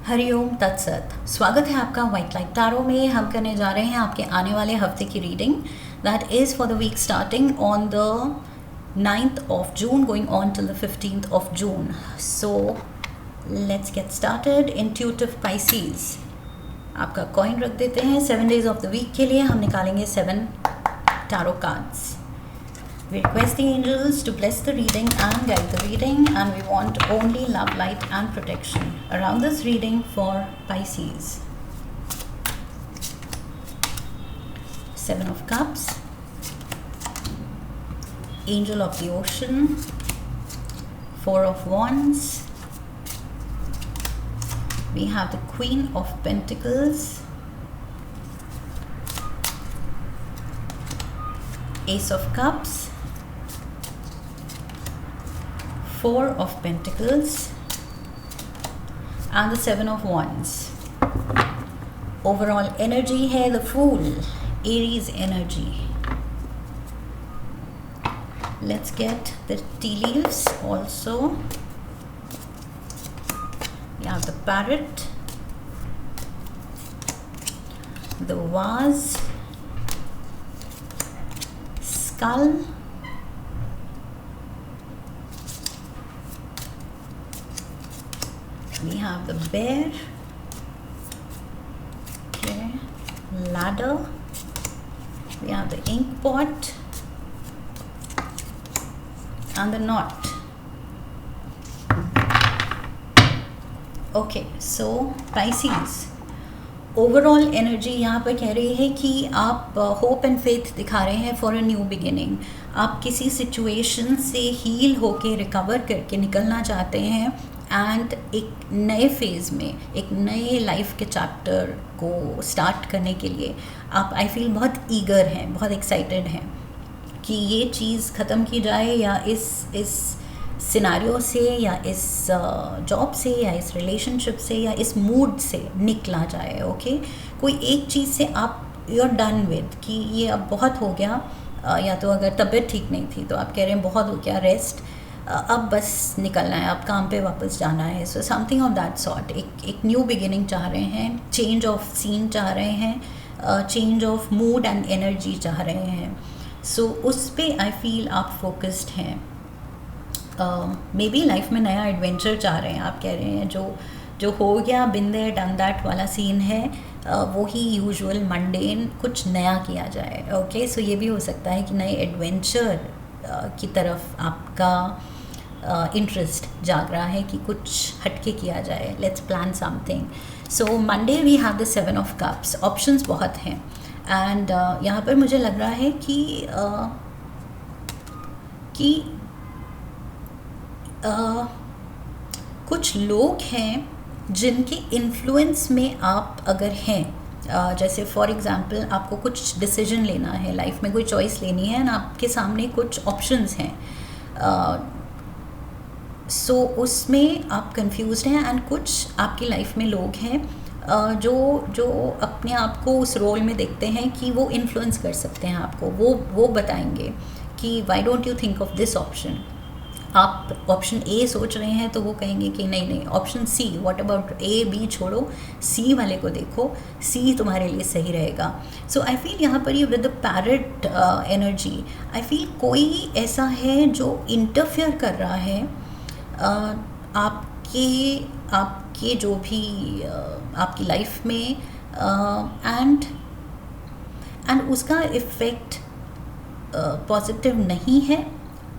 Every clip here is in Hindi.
हरिओम तत्सत। स्वागत है आपका वाइट लाइट टैरो में। हम करने जा रहे हैं आपके आने वाले हफ्ते की reading that is for the week starting on the 9th of June going on till the 15th of June. So let's get started. Intuitive Pisces, आपका कॉइन रख देते हैं 7 days ऑफ द वीक के लिए। हम निकालेंगे 7 tarot cards. We request the angels to bless the reading and guide the reading, and we want only love, light and protection around this reading for Pisces. 7 of Cups, Angel of the Ocean, 4 of Wands, we have the Queen of Pentacles, Ace of Cups, 4 of Pentacles and the 7 of Wands. Overall energy है the Fool, Aries energy. Let's get the tea leaves also. We have the Parrot, the Vase, Skull, we have the Bear, okay, Ladder, we have the Ink Pot and the Knot. Okay, so Pisces, overall energy यहाँ पर कह रही है कि आप होप एंड फेथ दिखा रहे हैं फॉर अ न्यू बिगिनिंग। आप किसी सिचुएशन से हील होके रिकवर करके निकलना चाहते हैं एंड एक नए फेज़ में एक नए लाइफ के चैप्टर को स्टार्ट करने के लिए आप आई फील बहुत ईगर हैं, बहुत एक्साइटेड हैं कि ये चीज़ ख़त्म की जाए या इस सिनारियो से या इस जॉब से या इस रिलेशनशिप से या इस मूड से निकला जाए। ओके, कोई एक चीज़ से आप यू आर डन विद कि ये अब बहुत हो गया, या तो अगर तबीयत ठीक नहीं थी तो आप कह रहे हैं बहुत हो गया रेस्ट, अब बस निकलना है, अब काम पे वापस जाना है। So something of that sort, एक न्यू बिगिनिंग चाह रहे हैं, चेंज ऑफ सीन चाह रहे हैं, change of mood and energy चाह रहे हैं। सो उस पर आई फील आप फोकस्ड हैं। मे बी लाइफ में नया एडवेंचर चाह रहे हैं। आप कह रहे हैं जो हो गया, बिन देयर डन दैट वाला सीन है, वो ही यूजुअल मंडेन कुछ नया किया जाए। ओके, सो ये भी हो सकता है कि नए एडवेंचर की तरफ आपका इंटरेस्ट जाग रहा है कि कुछ हटके किया जाए, let's plan something. So Monday we have the 7 of cups. Options बहुत हैं एंड यहाँ पर मुझे लग रहा है कि कुछ लोग हैं जिनके इन्फ्लुएंस में आप अगर हैं, जैसे फॉर एग्ज़ाम्पल आपको कुछ डिसीजन लेना है, लाइफ में कोई चॉइस लेनी है एंड आपके सामने कुछ ऑप्शंस हैं, सो उसमें आप कंफ्यूज्ड हैं एंड कुछ आपकी लाइफ में लोग हैं जो अपने आप को उस रोल में देखते हैं कि वो इन्फ्लुएंस कर सकते हैं आपको। वो बताएंगे कि why don't you think of this option. आप ऑप्शन ए सोच रहे हैं तो वो कहेंगे कि नहीं option C, what about A B छोड़ो, सी वाले को देखो, सी तुम्हारे लिए सही रहेगा। सो आई फील यहाँ पर ये with the parrot energy I feel कोई ऐसा है जो इंटरफेयर कर रहा है आपके जो भी आपकी लाइफ में, एंड उसका इफ़ेक्ट पॉजिटिव नहीं है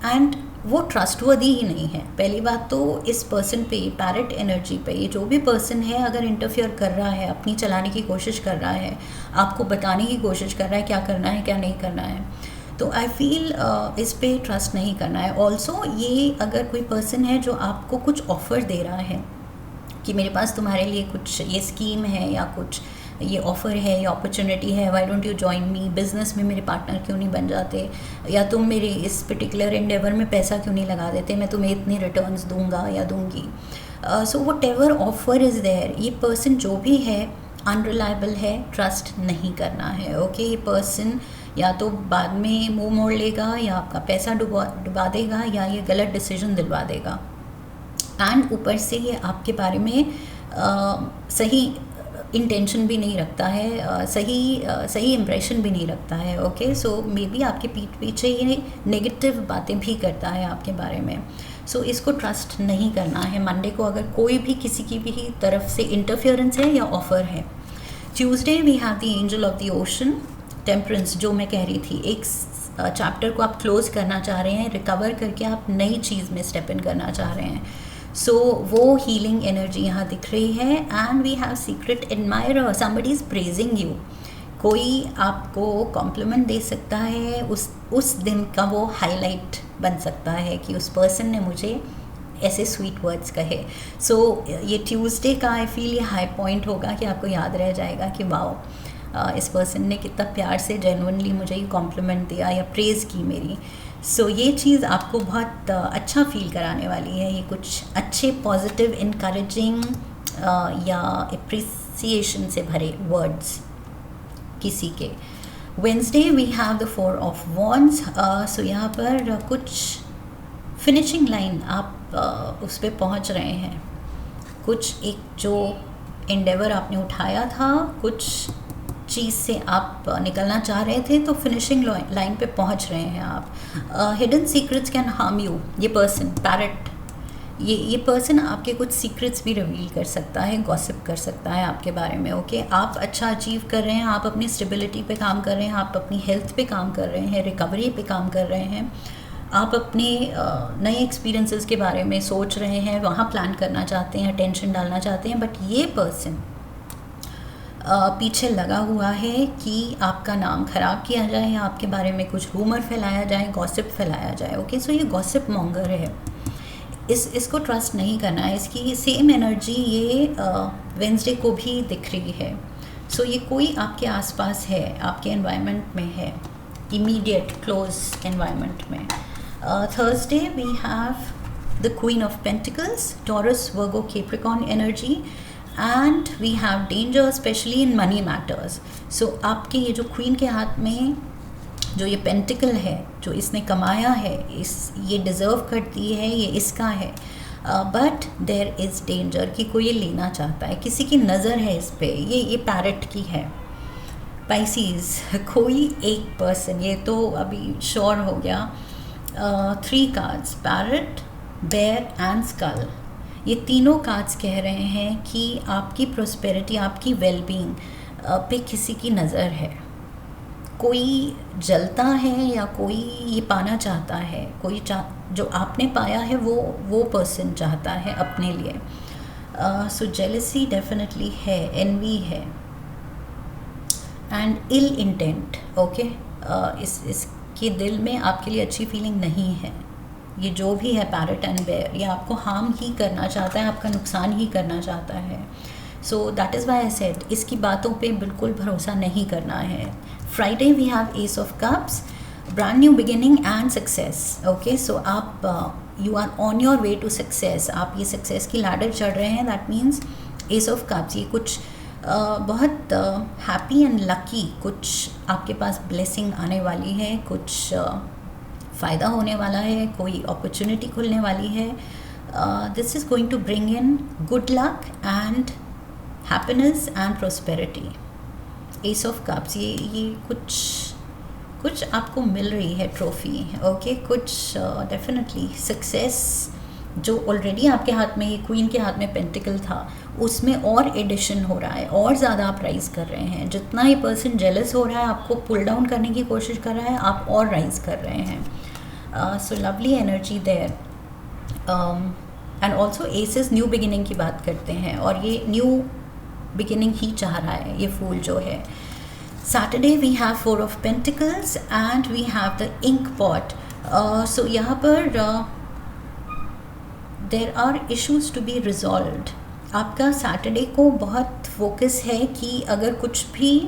एंड वो ट्रस्टवर्दी ही नहीं है। पहली बात तो इस पर्सन पे, पैरेट एनर्जी पे, ये जो भी पर्सन है अगर इंटरफेयर कर रहा है, अपनी चलाने की कोशिश कर रहा है, आपको बताने की कोशिश कर रहा है क्या करना है क्या नहीं करना है, तो आई फील इस पे ट्रस्ट नहीं करना है। ऑल्सो ये अगर कोई पर्सन है जो आपको कुछ ऑफ़र दे रहा है कि मेरे पास तुम्हारे लिए कुछ ये स्कीम है या कुछ ये ऑफ़र है, ये अपॉर्चुनिटी है, Y don't you join me, business में मेरे पार्टनर क्यों नहीं बन जाते, या तुम मेरे इस पर्टिकुलर एंडेवर में पैसा क्यों नहीं लगा देते, मैं तुम्हें इतने रिटर्न्स दूंगा या दूंगी। So whatever offer is there, ये पर्सन जो भी है अनरिलायबल है, ट्रस्ट नहीं करना है। ओके, ये पर्सन या तो बाद में मुंह मोड़ लेगा या आपका पैसा डुबा देगा या ये गलत डिसीजन दिलवा देगा। एंड ऊपर से ये आपके बारे में सही इंटेंशन भी नहीं रखता है, सही इम्प्रेशन भी नहीं रखता है। ओके, सो मे बी आपके पीठ पीछे ये नेगेटिव बातें भी करता है आपके बारे में। सो इसको ट्रस्ट नहीं करना है मंडे को, अगर कोई भी किसी की भी तरफ से इंटरफेरेंस है या ऑफ़र है। Tuesday we have the angel of the ocean, temperance, जो मैं कह रही थी, एक चैप्टर को आप क्लोज करना चाह रहे हैं, रिकवर करके आप नई चीज़ में स्टेप इन करना चाह रहे हैं। सो वो हीलिंग एनर्जी यहाँ दिख रही है। And we have secret admirer, somebody is praising you, कोई आपको कॉम्प्लीमेंट दे सकता है, उस दिन का वो हाईलाइट बन सकता है कि उस पर्सन ने मुझे ऐसे स्वीट वर्ड्स कहे। सो ये ट्यूसडे का आई फील ये हाई पॉइंट होगा कि आपको याद रह जाएगा कि वाओ, इस पर्सन ने कितना प्यार से जेन्युइनली मुझे ये कॉम्प्लीमेंट दिया या प्रेज़ की मेरी। सो ये चीज़ आपको बहुत अच्छा फील कराने वाली है। ये कुछ अच्छे पॉजिटिव इनकरेजिंग या अप्रिसिएशन से भरे वर्ड्स किसी के। Wednesday we have the 4 of wands. So यहाँ पर कुछ फिनिशिंग लाइन आप उस पर पहुँच रहे हैं, कुछ एक जो एंडेवर आपने उठाया था, कुछ चीज़ से आप निकलना चाह रहे थे, तो फिनिशिंग लाइन पे पहुंच रहे हैं आप। Hidden secrets can harm you, ये पर्सन पैरट, ये पर्सन आपके कुछ सीक्रेट्स भी रिवील कर सकता है, गॉसिप कर सकता है आपके बारे में। ओके, आप अच्छा अचीव कर रहे हैं, आप अपनी स्टेबिलिटी पे काम कर रहे हैं, आप अपनी हेल्थ पे काम कर रहे हैं, रिकवरी पे काम कर रहे हैं, आप अपने नए एक्सपीरियंसेस के बारे में सोच रहे हैं, वहाँ प्लान करना चाहते हैं, टेंशन डालना चाहते हैं। बट ये पर्सन पीछे लगा हुआ है कि आपका नाम ख़राब किया जाए या आपके बारे में कुछ रूमर फैलाया जाए, गॉसिप फैलाया जाए। ओके, सो ये गॉसिप मॉन्गर है, इसको ट्रस्ट नहीं करना है। इसकी सेम एनर्जी ये वेंसडे को भी दिख रही है। सो ये कोई आपके आसपास है, आपके एनवायरनमेंट में है, इमीडिएट क्लोज एनवायरनमेंट में। Thursday we have the queen of pentacles, Taurus, Virgo, Capricorn energy, and we have danger specially in money matters. So आपके ये जो क्वीन के हाथ में जो ये पेंटिकल है, जो इसने कमाया है, ये डिज़र्व करती है, ये इसका है, बट देयर इज़ डेंजर कि कोई ये लेना चाहता है, किसी की नज़र है इस पर, ये पैरट की है। पाइसीज, कोई एक पर्सन, ये तो अभी श्योर हो गया। 3 cards, parrot, bear and skull, ये तीनों कार्ड्स कह रहे हैं कि आपकी प्रोस्पेरिटी, आपकी वेलबींग पे किसी की नज़र है, कोई जलता है या कोई ये पाना चाहता है, कोई जो आपने पाया है वो पर्सन चाहता है अपने लिए। सो जेलसी डेफिनेटली है, एनवी है, एंड इल इंटेंट। ओके, इसके दिल में आपके लिए अच्छी फीलिंग नहीं है। ये जो भी है पैरट एंड बेयर, ये आपको हार्म ही करना चाहता है, आपका नुकसान ही करना चाहता है। So that is why I said इसकी बातों पे बिल्कुल भरोसा नहीं करना है। Friday we have ace of cups, brand new beginning and success. Okay, so आप you are on your way to success, आप ये सक्सेस की लैडर चढ़ रहे हैं। That means ace of cups, ये कुछ बहुत हैप्पी एंड लकी, कुछ आपके पास ब्लेसिंग आने वाली है, कुछ फ़ायदा होने वाला है, कोई अपॉर्चुनिटी खुलने वाली है। This is going to bring in good luck and happiness and prosperity. Ace of cups, ये कुछ आपको मिल रही है ट्रॉफी। ओके, कुछ डेफिनेटली सक्सेस जो ऑलरेडी आपके हाथ में, ये क्वीन के हाथ में पेंटिकल था, उसमें और एडिशन हो रहा है, और ज़्यादा आप राइज कर रहे हैं। जितना ये पर्सन जेलस हो रहा है, आपको पुल डाउन करने की कोशिश कर रहा है, आप और राइज कर रहे हैं। So lovely energy there. And also aces new beginning की बात करते हैं, और ये न्यू बिगिनिंग ही चाह रहा है ये फूल जो है। Saturday we have 4 of pentacles and we have the ink pot. So यहाँ पर there are issues to be resolved. आपका सैटरडे को बहुत फोकस है कि अगर कुछ भी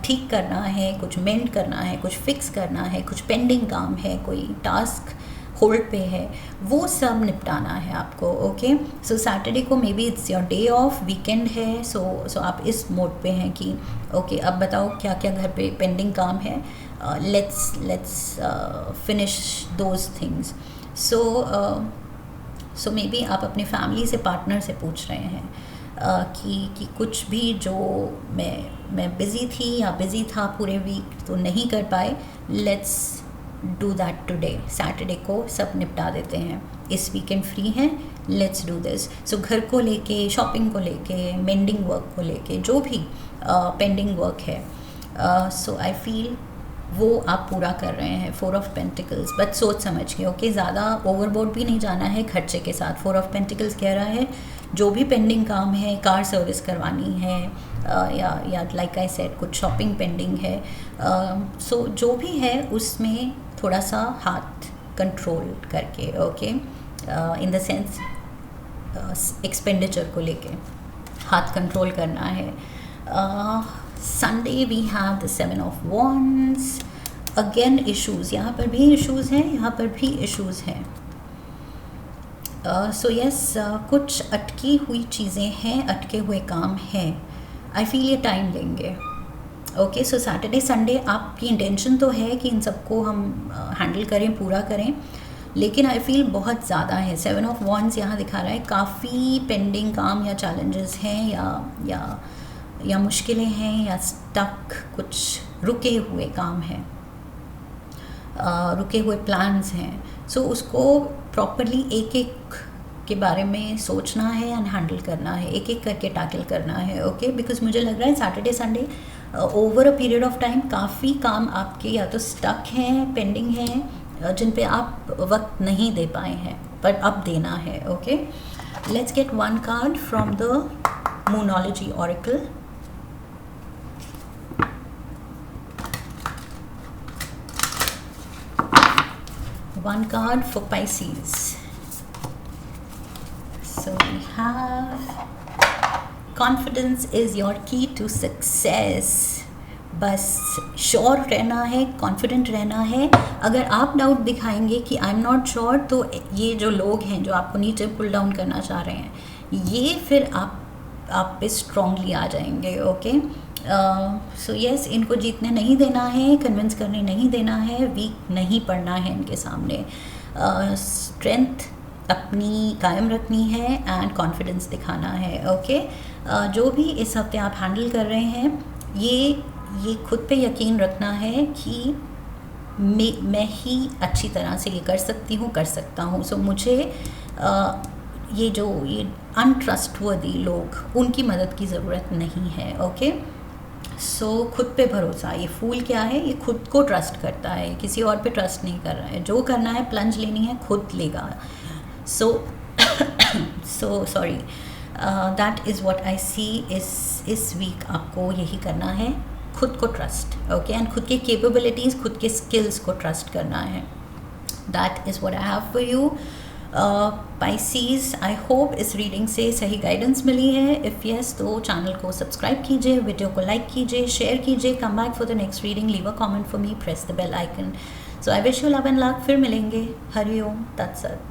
ठीक करना है, कुछ मेंट करना है, कुछ फिक्स करना है, कुछ पेंडिंग काम है, कोई टास्क होल्ड पे है, वो सब निपटाना है आपको। ओके, सो सैटरडे को may be it's your day of, weekend है। सो आप इस मोड पे हैं कि ओके, अब बताओ क्या क्या घर पे पेंडिंग काम है, let's finish those things. So may be आप अपने फैमिली से, पार्टनर से पूछ रहे हैं कि कुछ भी जो मैं बिज़ी थी या बिज़ी था पूरे वीक तो नहीं कर पाए, let's do that today. Saturday को सब निपटा देते हैं, इस वीकेंड फ्री हैं, लेट्स डू दिस। सो घर को लेके, शॉपिंग को लेके, मेंडिंग वर्क को लेके, जो भी पेंडिंग वर्क है, सो आई फील वो आप पूरा कर रहे हैं। 4 ऑफ पेंटिकल्स, बट सोच समझ के, ओके, ज़्यादा ओवरबोर्ड भी नहीं जाना है खर्चे के साथ। 4 ऑफ पेंटिकल्स कह रहा है जो भी पेंडिंग काम है, कार सर्विस करवानी है, या लाइक आई सेड कुछ शॉपिंग पेंडिंग है, सो जो भी है उसमें थोड़ा सा हाथ कंट्रोल करके, okay, in the sense expenditure को लेके हाथ कंट्रोल करना है। Sunday we have the 7 of wands, again issues, यहाँ पर भी इश्यूज़ हैं, यहाँ पर भी इश्यूज़ हैं। सो यस, कुछ अटकी हुई चीज़ें हैं, अटके हुए काम हैं। आई फील ये टाइम लेंगे। ओके, सो सैटरडे संडे आपकी इंटेंशन तो है कि इन सबको हम हैंडल करें, पूरा करें, लेकिन आई फील बहुत ज़्यादा है। 7 ऑफ वॉन्ड्स यहाँ दिखा रहा है काफ़ी पेंडिंग काम या चैलेंजेस हैं, या मुश्किलें हैं, या स्टक कुछ रुके हुए काम हैं, रुके हुए प्लान्स हैं। सो उसको प्रॉपरली एक एक के बारे में सोचना है एंड हैंडल करना है, एक एक करके टैकल करना है। ओके, बिकॉज मुझे लग रहा है Saturday Sunday over a period of time काफ़ी काम आपके या तो स्टक हैं, पेंडिंग हैं, जिन पे आप वक्त नहीं दे पाए हैं, पर अब देना है। Okay, let's get one card from the Moonology oracle. One card for Pisces. So we have confidence is your key to success. बस श्योर रहना है, कॉन्फिडेंट रहना है। अगर आप डाउट दिखाएंगे कि आई एम नॉट श्योर, तो ये जो लोग हैं जो आपको नीचे पुल डाउन करना चाह रहे हैं, ये फिर आप पे स्ट्रांगली आ जाएंगे। ओके, सो यस, इनको जीतने नहीं देना है, कन्विंस करने नहीं देना है, वीक नहीं पड़ना है इनके सामने, स्ट्रेंथ अपनी कायम रखनी है एंड कॉन्फिडेंस दिखाना है। ओके, जो भी इस हफ्ते आप हैंडल कर रहे हैं, ये खुद पे यकीन रखना है कि मैं ही अच्छी तरह से ये कर सकती हूँ, कर सकता हूँ। सो मुझे ये अनट्रस्टवर्दी लोग, उनकी मदद की ज़रूरत नहीं है। ओके, सो खुद पे भरोसा, ये फूल क्या है, ये खुद को ट्रस्ट करता है, किसी और पे ट्रस्ट नहीं कर रहा है। जो करना है, प्लंज लेनी है, खुद लेगा। So sorry, that is what I see. इस वीक आपको यही करना है, खुद को ट्रस्ट, ओके, एंड खुद के कैपेबिलिटीज़, खुद के स्किल्स को ट्रस्ट करना है। That is what I have for you Pisces. I hope इस रीडिंग से सही गाइडेंस मिली है। इफ़ यस, तो चैनल को सब्सक्राइब कीजिए, वीडियो को लाइक कीजिए, शेयर कीजिए, come back for the next reading, leave a comment for me, press the bell icon. So I wish you love and luck. फिर मिलेंगे। हरि ओम तत्सत।